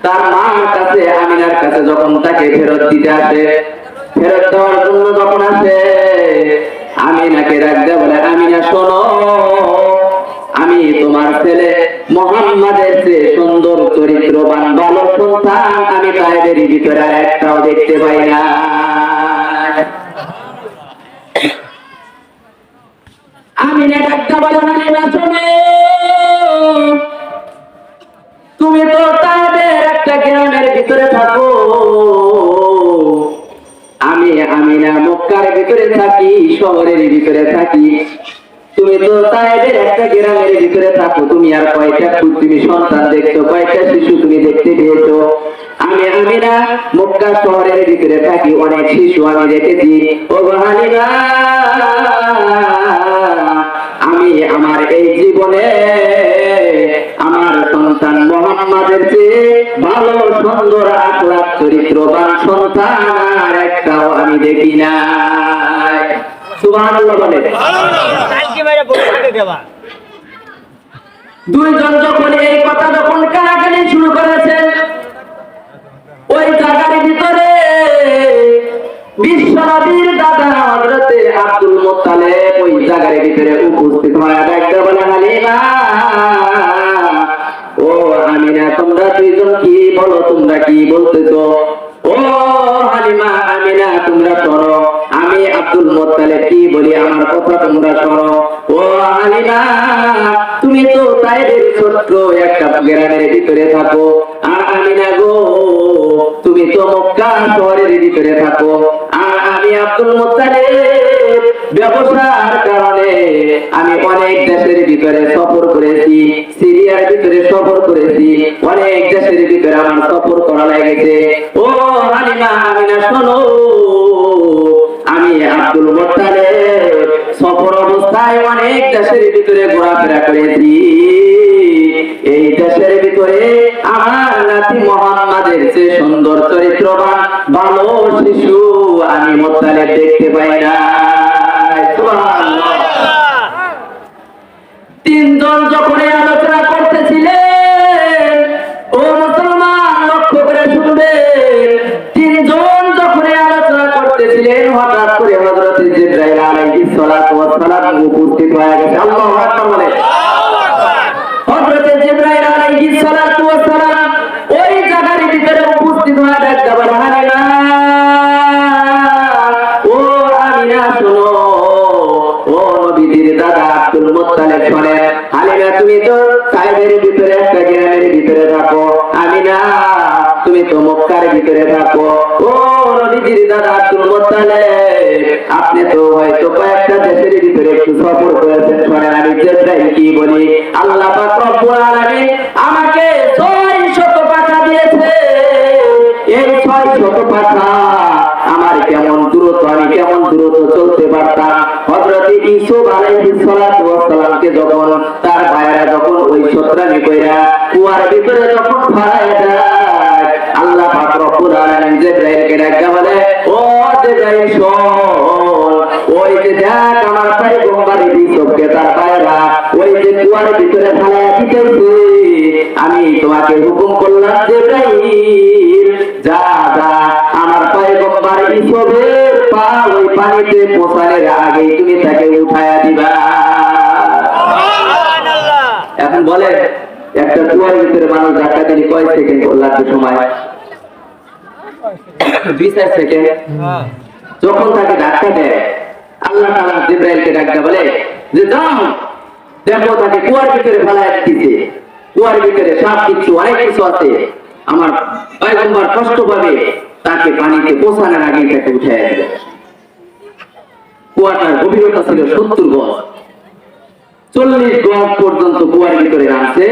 তার মার কাছে আমিনার কাছে যখন তাকে ফেরত দিতে আসে, ফেরত দেওয়ার জন্য যখন আসে, আমিনাকে ডাকতে বলে, আমিনা শোনো, আমি তোমার ছেলে মুহাম্মাদের চেয়ে সুন্দর চরিত্রবান ভালো সন্তান আমি তাদের ভিতরে একটাও দেখতে পাই না। আমিনা ডাকতে বলে, আমিনা শোনো, তুমি তো তাদের একটা গ্রামের ভিতরে থাকো, আমি আমিনা মক্কার ভিতরে থাকি, শহরের ভিতরে থাকি। তুমি তো তাদের একটা গ্রামের ভিতরে থাকো, তুমি আর কয়টা তুমি সন্তান দেখছো, কয়টা শিশু তুমি দেখতে পেয়েছো? আমি আমিনা মক্কা শহরের ভিতরে থাকি, অনেক শিশু আমি দেখেছি। ও হালিমা, আমি আমার এই জীবনে আমার সন্তান মুহাম্মাদের চেয়ে ভালো সুন্দর আখলাক চরিত্রবান সন্তান আর একটাও আমি দেখি না। সুবহানাল্লাহ বলে। দুইজন যখন এই কথা যখন কানাকানি শুরু করেছেন, ওই জায়গার ভিতরে বিশ্বনবীর দাদা হযরতে আব্দুল মুত্তালিব ওই জায়গার ভিতরে উপস্থিত হয়ে ডাকতে বলে, হালিমা, ও আমিনা, তোমরা দুইজন কি বলো, তোমরা কি বলতেছো? ও হালিমা, আমিনা, তোমরা শোনো, আমি আব্দুল মুত্তালিব কি বলি, আমার কথা তোমরা শোনো। ও হালিমা, তুমি তো তাইদের ছোট্ট একটা গ্রামের ভিতরে থাকো, আর আমিনা গো, তুমি তো মক্কা শহরের ভিতরে থাকো। আর আমি আব্দুল মুত্তালিব ব্যবসার কারণে আমি অনেক দেশের ভিতরে সফর করেছি, সিরিয়ার ভিতরে সফর করেছি, অনেক দেশের ভিতরে আমার সফর করা লেগেছে। ও হালিমা, আমিনা শোনো, আমি আব্দুল মুত্তালিব সফর অবস্থায় অনেক দেশের ভিতরে ঘোরাফেরা করেছি। এই দেশের ভিতরে আমার নাতি মুহাম্মাদের চেয়ে সুন্দর চরিত্রবান ভালো শিশু আমি মুত্তালিব দেখতে পাই না। সুবহানাল্লাহ। তিনজন যখন আলোচনা করতেছিলেন, ও মুসলমান লক্ষ্য করে শুনবেন, তিনজন যখন আলোচনা করতেছিলেন, হঠাৎ করে হযরত জিবরাইল আলাইহিস সালাতু ওয়াস সালাম উপস্থিত হয়ে গেছে। আল্লাহু আকবার বলে। হযরত জিবরাইল আলাইহিস সালাতু ওয়াস সালাম ওই জায়গার ভিতরে উপস্থিত হয়ে ডাকতে বলে, হালিমা, ও আমিনা শোনো, ও নবীর দাদা আব্দুল মুত্তালিব শোনে, হালিমা, তুমি তো সাইদের ভিতরে একটা গ্রামের ভিতরে থাকো, আমিনা তুমি তো মক্কার ভিতরে থাকো। ও নবীর দাদা আব্দুল মুত্তালিব, আপনি তো হয়তো কয়েকটা দেশের ভিতরে একটু সফর করেছেন, শোনেন আমি জিবরাইল কি বলি। আল্লাহ পাক রব্বুল আলামিন আমাকে 600 পাখা দিয়েছে। এই 600 পাখা আমার কেমন দ্রুত, আমি কেমন দ্রুত চলতে পারতাম। হযরত ইউসুফ আলাইহিস সালাতু ওয়াস সালামকে যখন তার ভাইরা যখন ওই সত্রানি কইরা কুয়ার ভিতরে যখন ফালায় দেয়, আল্লাহ পাক রব্বুল আলামিন জিবরাইলকে ডাকা বলে, ও জিবরাইল শোন, ওই যে দেখ আমার পয়গম্বর ইউসুফকে তার ভাইরা ওই যে কুয়ার ভিতরে ফালায় দিতেছে, আমি তোমাকে হুকুম করলাম জিবরাইল, যা যা আমার পয়গম্বর ইউসুফের পা ওই পানিতে পৌঁছানোর আগে তুমি তাকে উঠায়া দিবা। সুবহানাল্লাহ। এখন বলে একটা কুয়ার ভিতরে মানুষ ধাক্কা দিলে কয় সেকেন্ড লাগবে সময়? 20 সেকেন্ড। যখন তাকে ধাক্কা দেয়, আল্লাহ তাআলা জিবরাইলকে ডাকতে বলে যে যাও দেখো তাকে কুয়ার ভিতরে ফেলায় দিতেছে, কুয়ার ভিতরে সাপ কিছু অনেক কিছু আছে, আমার পয়গম্বর কষ্ট পাবে, তাকে পানিতে পৌঁছানোর আগে তাকে উঠায় দেবে। কুয়াটার গভীরতা ছিল 70 গজ, 40 গজ পর্যন্ত কুয়ার ভিতরে নামছে।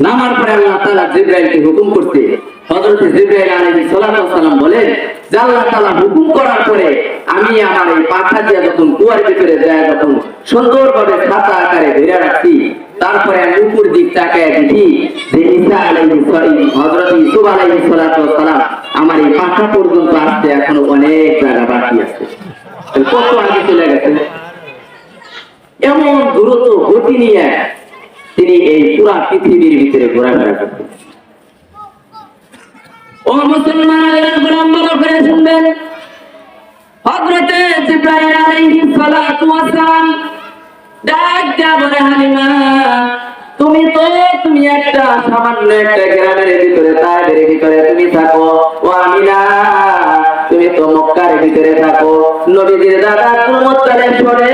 নামার পরে আল্লাহ তাআলা জিবরাইলকে হুকুম করতে, হযরত জিবরাইল আলাইহিস সালাতু ওয়াস সালাম বলেন যে আল্লাহ তাআলা হুকুম করার পরে আমি আমার এই পাখা দিয়ে যখন কুয়ার ভিতরে যায় তখন সুন্দরভাবে ছাতা আকারে ধরে রাখছি, তারপরে আমি উপর দিক তাকায় দেখি যে ঈসা আলাইহিস সালাম, হযরত ইউসুফ আলাইহিস সালাতু ওয়াস সালাম আমার এই পাখা পর্যন্ত আসতে এখনো অনেক জায়গা বাকি আছে, কত আগে চলে গেছে। এমন দ্রুত গতি নিয়ে তিনি এই পুরা পৃথিবীর ভিতরে ঘোরাফেরা করতেন। ও মুসলমানের গোলাম ভালো করে শুনবেন, হযরত জিবরাইল আলাইহিস সালাতু ওয়াস সালাম ডাক দিয়া বলে, হালিমা তুমি একটা সামান্য একটা গ্রামের ভিতরে তায়েফের ভিতরে তুমি থাকো, ও আমিনা তুমি তো মক্কার ভিতরে থাকো। নবীজির দাদা আব্দুল মুত্তালিব শুনে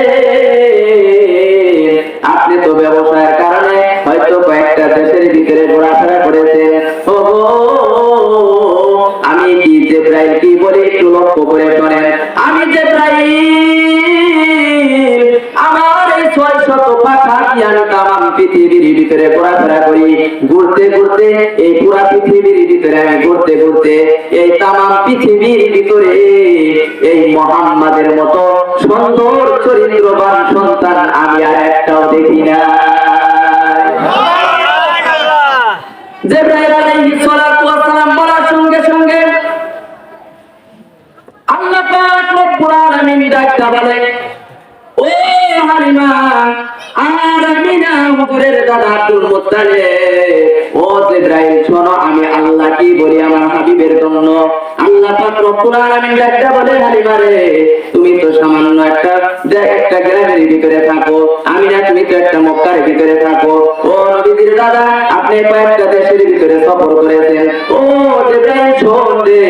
আপনি তো ব্যবসার কারণে হয়তো কয়েকটা দেশের ভিতরে ঘোরাফেরা করেছেন। ও আমি কি জিবরাইল কি বলি একটু লক্ষ্য করে শোনেন। আমি জিবরাইল আমার এই 600 পাখা দিয়ে আমি তামাম পৃথিবীর ভিতরে ঘোরাফেরা করি, ঘুরতে ঘুরতে এই পুরা পৃথিবীর ভিতরে আমি ঘুরতে ঘুরতে এই তামাম পৃথিবীর ভিতরে এই মুহাম্মাদের মতো সুন্দর চরিত্রবান সন্তান আমি আর একটাও দেখি না। জিবরাইল আলাইহিস সালাতু ওয়াস সালাম বলার সঙ্গে সঙ্গে আল্লাহ পাক রব্বুল আলামিন ডাকতে বলে, ও হালিমা আর আমিনা হুজুরের দাদা আব্দুল মুত্তালিব, ও জিবরাইল শোনো আমি আল্লাহ কি বলি আমার হাবিবের জন্য। আল্লাহ পাক রব্বুল আলামিন ডাকতে বলে, হালিমা রে তুমি তো সামান্য একটা গ্রামের ভিতরে থাকো, আমিনা তুমি তো একটা মক্কার ভিতরে থাকো। ও নবীজির দাদা আপনি কয়েকটা দেশের ভিতরে সফর করেছেন। ও জিবরাইল শোন রে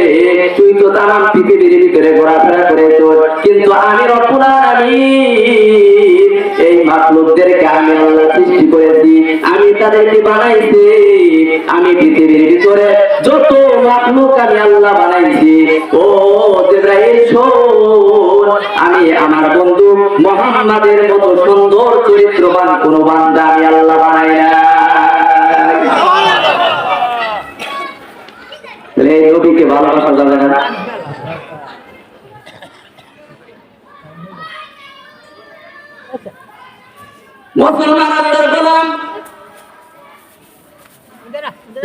তুই তো তামাম পৃথিবীর ভিতরে ঘোরাফেরা করেছো, কিন্তু আমি রব্বুল আলামিন এই মাখলুকদেরকে আমি আল্লাহ সৃষ্টি করেছি, আমি তাদেরকে বানাইছি। আমি পৃথিবীর ভিতরে যত মাখলুক আমি আল্লাহ বানাইছি। ও জিবরাইল শোন আমি আমার বন্ধু মুহাম্মাদের মতো সুন্দর চরিত্রবান কোন বান্দা আমি আল্লাহ বানাই না। এই নবীকে ভালোবাসা যাবে না? মুসলমান আল্লাহর গোলাম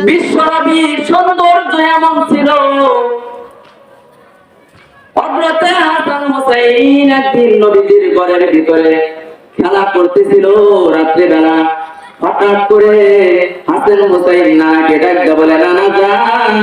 বিশ্বনবীর সৌন্দর্য এমন ছিল, হযরত হাসান হুসাইন একদিন নবীজির ঘরের ভিতরে খেলা করতেছিল রাত্রে বেলা। হঠাৎ করে হাসান হুসাইন নানাকে ডাকতে বলে, নানা যান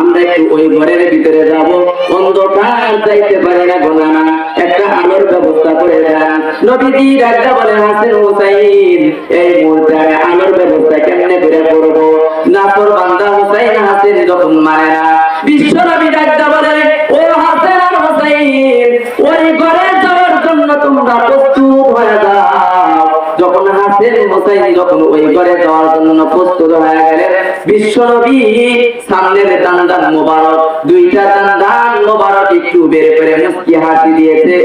আমরা একটু ওই ঘরের ভিতরে যাব, অন্ধকার যাইতে পারে না গো নানা, একটা আলোর ব্যবস্থা করে দেন। নবীজি ডাকতে বলে, হাসান হুসাইন এই মুহূর্তে আলোর ব্যবস্থা কেমনে করে করবো? নাফর বান্দা হুসাইন হাসান যখন মানে না, বিশ্ব নবী ডাকতে বলে, ও হাসান আর হুসাইন ওই ঘরে যাওয়ার জন্য তোমরা প্রস্তুত হয়ে যাও। যখন হাসান হুসাইন যখন ওই ঘরে যাওয়ার জন্য প্রস্তুত হয়ে গেলেন, বিশ্ব নবী সামনের দান্দান মোবারক দুইটা দান্দান মোবারক একটু বের করে মুস্কি হাসি দিয়েছে।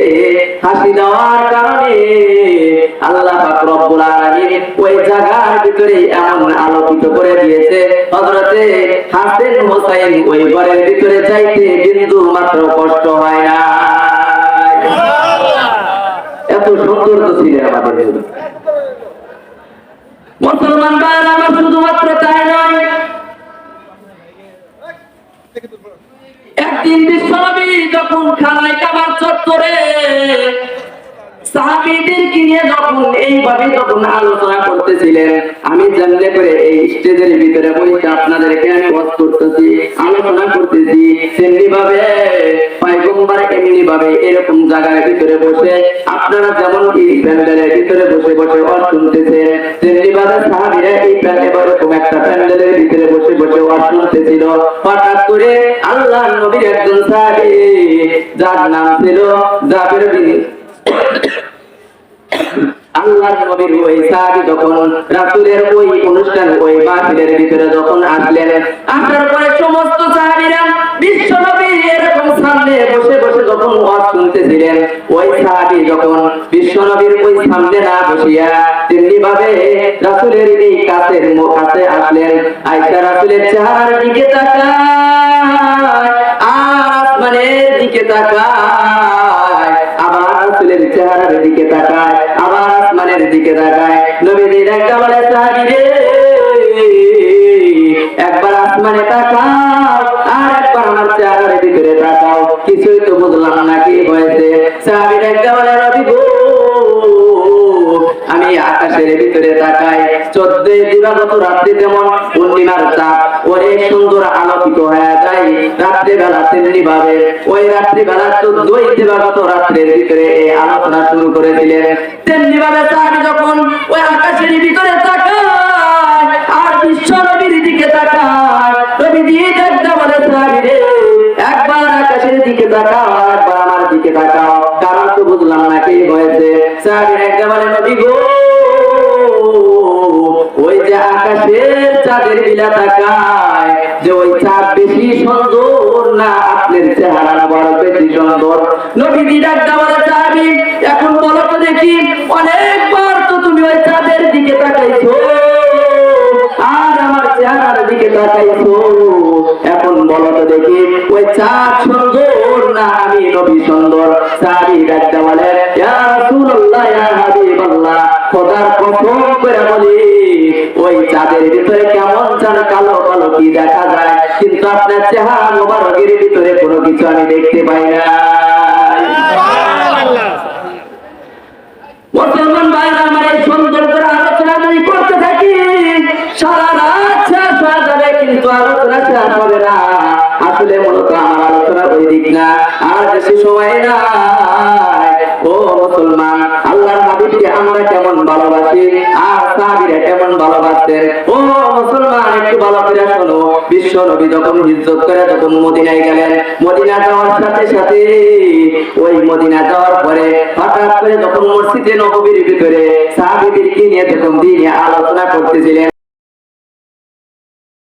হাসি দেওয়ার কারণে আল্লাহ পাক রব্বুল আলামিন ওই জায়গার ভিতরে এমন আলোকিত করে দিয়েছে, হযরত হাসান হুসাইন ওই ঘরের ভিতরে যাইতে বিন্দু মাত্র কষ্ট হয় না। এত সুন্দর তো ছিল আমাদের মুসলমান ভাইরা আমার, শুধুমাত্র তাই নয়, একদিন বিশ্বনবী যখন খানায় কাবার চত্বরে সাহাবীদেরকে নিয়ে যখন এইভাবে যখন আলোচনা করতেছিলেন, আমি জানলে করে এই স্টেজের ভিতরে বসে আপনাদেরকে আমি ওয়াজ করতেছি, আলোচনা করতেছি, তেমনি ভাবে পয়গম্বর এমনি ভাবে এরকম জায়গার ভিতরে বসে আপনারা যেমন কি প্যান্ডেলের ভিতরে বসে বসে ওয়াজ শুনতেছেন, তেমনি ভাবে সাহাবীরা এই এরকম একটা প্যান্ডেলের ভিতরে বসে বসে ওয়াজ শুনতেছিল। হঠাৎ করে আল্লাহর নবীর একজন সাহাবী যার নাম ছিল জাবের বিন আল্লাহর নবীর ওই সাহাবী যখন রাসূলের ওই অনুষ্ঠান ওই মাহফিলের ভিতরে যখন আসলেন, আসার পরে সমস্ত সাহাবীরা বিশ্ব নবীর এরকম সামনে বসে বসে যখন ওয়াজ শুনতেছিলেন, ওই সাহাবী যখন বিশ্ব নবীর ওই সামনে না বসিয়া তেমনি ভাবে রাসূলের এই কাছে আসলেন, আয়েশা রাসূলের চেহারার দিকে তাকায়, আসমানের দিকে তাকায়, আবার রাসূলের চেহারার দিকে তাকায়, আবার আসমানের দিকে তাকায়। নবীজি একটা বলে, সাহাবী রে একবার আসমানে তাকাও আর একবার আমার চেহারার ভিতরে তাকাও, কিছুই তো বুঝলাম না কি হয়েছে। সাহাবী একটা বলে, নবী গো আমি আকাশের ভিতরে তাকাই, 14 দিবাগত রাত্রি যেমন পূর্ণিমার চাঁদ অনেক সুন্দর আলোকিত হয়ে যায় রাত্রে বেলা তেমনি ভাবে ওই রাত্রি বেলা 14 দিবাগত রাত্রের ভিতরে এই আলোচনা শুরু করে দিলেন। তেমনি ভাবে সাহাবী যখন ওই আকাশের ভিতরে তাকায় আর বিশ্ব নবীর দিকে তাকায়, নবীজি দেখতে বলে সাহাবী রে একবার আকাশের দিকে তাকাও একবার আমার দিকে তাকাও, কারণ তো বুঝলাম না কি হয়েছে। সাহাবী দেখতে বলে নবী গো ওই যে আকাশের চাঁদের দিলা তাকায় যে ওই চাঁদ বেশি সুন্দর না আপনার চেহারা বড় বেশি সুন্দর? নবীজি ডাকতে বলে সাহাবী এখন বলো তো দেখি অনেকবার তো তুমি ওই চাঁদের দিকে তাকাইছো আর আমার চেহারার দিকে তাকাইছো, এখন বলো তো দেখি ওই চাঁদ সুন্দর না আমি নবী সুন্দর? সাহাবী ডাকতে বলে ইয়া রাসূলুল্লাহ ইয়া হাবিবাল্লাহ খোদার কসম করে বলি ওই চাঁদের ভিতরে কেমন যেন কালো কালো কি দেখা যায়, কিন্তু আপনার চেহারা মোবারকের ভিতরে কোনো কিছু আমি দেখতে পাই না। মুসলমান ভাইরা আমার এই সুন্দর করে আলোচনা যদি করতে থাকি সারা রাত শেষ হয়ে যাবে, কিন্তু আলোচনা শেষ হবে না। আসলে মূলত আমার আলোচনা ওই দিক না, আর বেশি সময় নাই। ও মুসলমান, আল্লাহর হাবিবকে আমরা কেমন ভালোবাসি আর সাহাবীরা কেমন ভালোবাসতেন। ও মুসলমান একটু ভালো করে শোনো, বিশ্ব নবী যখন হিজরত করে যখন মদিনায় গেলেন, মদিনা যাওয়ার সাথে সাথে ওই মদিনা যাওয়ার পরে হঠাৎ করে যখন মসজিদে নববীর ভিতরে সাহাবীদেরকে নিয়ে যখন দিনে আলোচনা করতেছিলেন